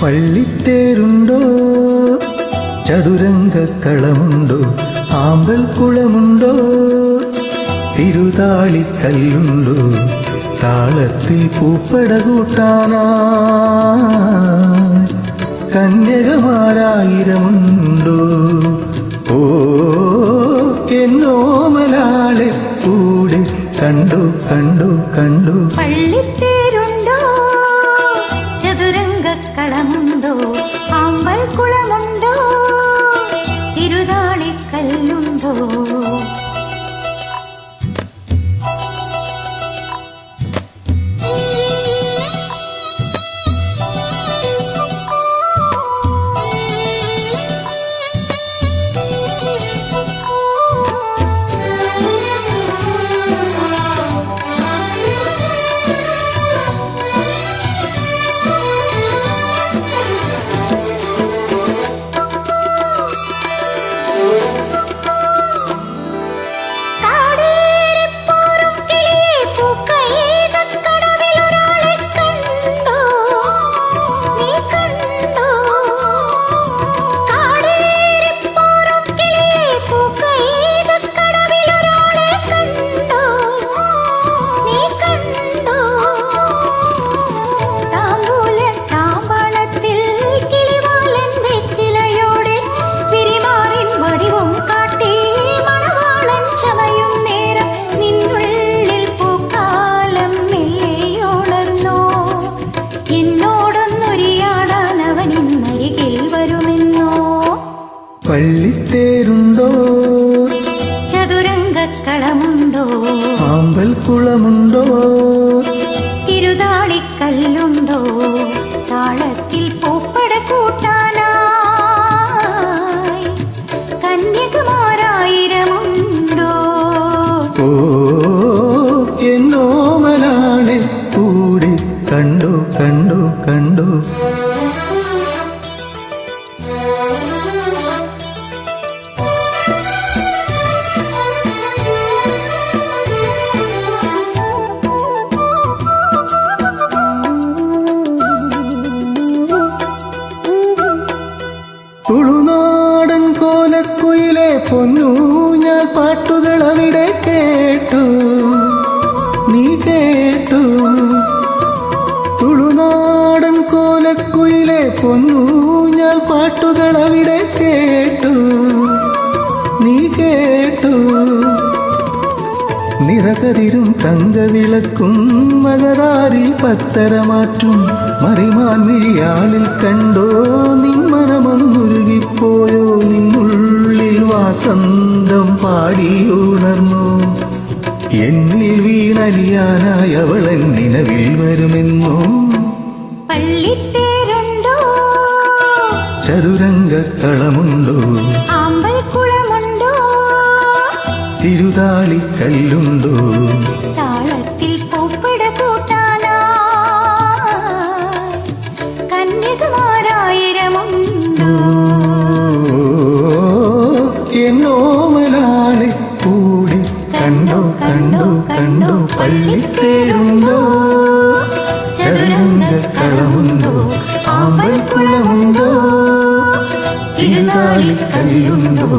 പള്ളിത്തേരുണ്ടോ, ചതുരംഗക്കളമുണ്ടോ, ആമ്പൽക്കുളമുണ്ടോ, തിരുതാളിക്കല്ലുണ്ടോ, താളത്തിൽ പൂപ്പട കൂട്ടാനായി കന്യകമാരായിരമുണ്ടോ? ഓ എന്നോമലാളെ കൂടെ കണ്ടു കണ്ടു കണ്ടു. പള്ളിത്തേരുണ്ടോ, ചതുരംഗക്കളമുണ്ടോ, ആമ്പൽക്കുളമുണ്ടോ, തിരുതാളിക്കല്ലുണ്ടോ? പള്ളിത്തേരുണ്ടോ, ചതുരംഗക്കളമുണ്ടോ, ആമ്പൽക്കുളമുണ്ടോ, തിരുതാളിക്കല്ലുണ്ടോ, താളത്തിൽ പൂപ്പട കൂട്ടാനായി കന്യകമാരായിരമുണ്ടോ? ഓ എന്നോമലാളെ കൂടി കണ്ടു കണ്ടു കണ്ടു. തുളുനാടൻ കോലക്കുയിലെ പൊന്നൂഞ്ഞാൽ പാട്ടുകൾ അവിടെ കേട്ടു, നീ കേട്ടു. തുളുനാടൻ കോലക്കുയിലെ പൊന്നൂഞ്ഞാൽ പാട്ടുകൾ അവിടെ കേട്ടു, നീ കേട്ടു. നിറകതിരും തങ്കവിളക്കും മകരാറിൽ പത്തരമാറ്റും മറിമാൻ മിഴിയാളിൽ കണ്ടോ, നിന്മനമൊന്നുരുകിപ്പോയോ, നിന്നുള്ളിൽ വാസന്തം പാടിയുണർന്നു. എന്നിൽ വീണലിയാനായി അവളൻ നിലവിൽ വരുമെന്നോ. പള്ളിത്തേരുണ്ടോ, ചതുരംഗക്കളമുണ്ടോ, ആമ്പൽക്കുളമുണ്ടോ, തിരുതാളിക്കല്ലുണ്ടോ, താളത്തിൽ പൂപ്പട കൂട്ടാനായി കന്യകമാരായിരമുണ്ടോ? എന്നോമലാളെ കൂടി കണ്ടു കണ്ടു കണ്ടു. പള്ളിത്തേരുണ്ടോ, ചതുരംഗക്കളമുണ്ടോ, ആമ്പൽക്കുളമുണ്ടോ, തിരുതാളിക്കല്ലുണ്ടോ?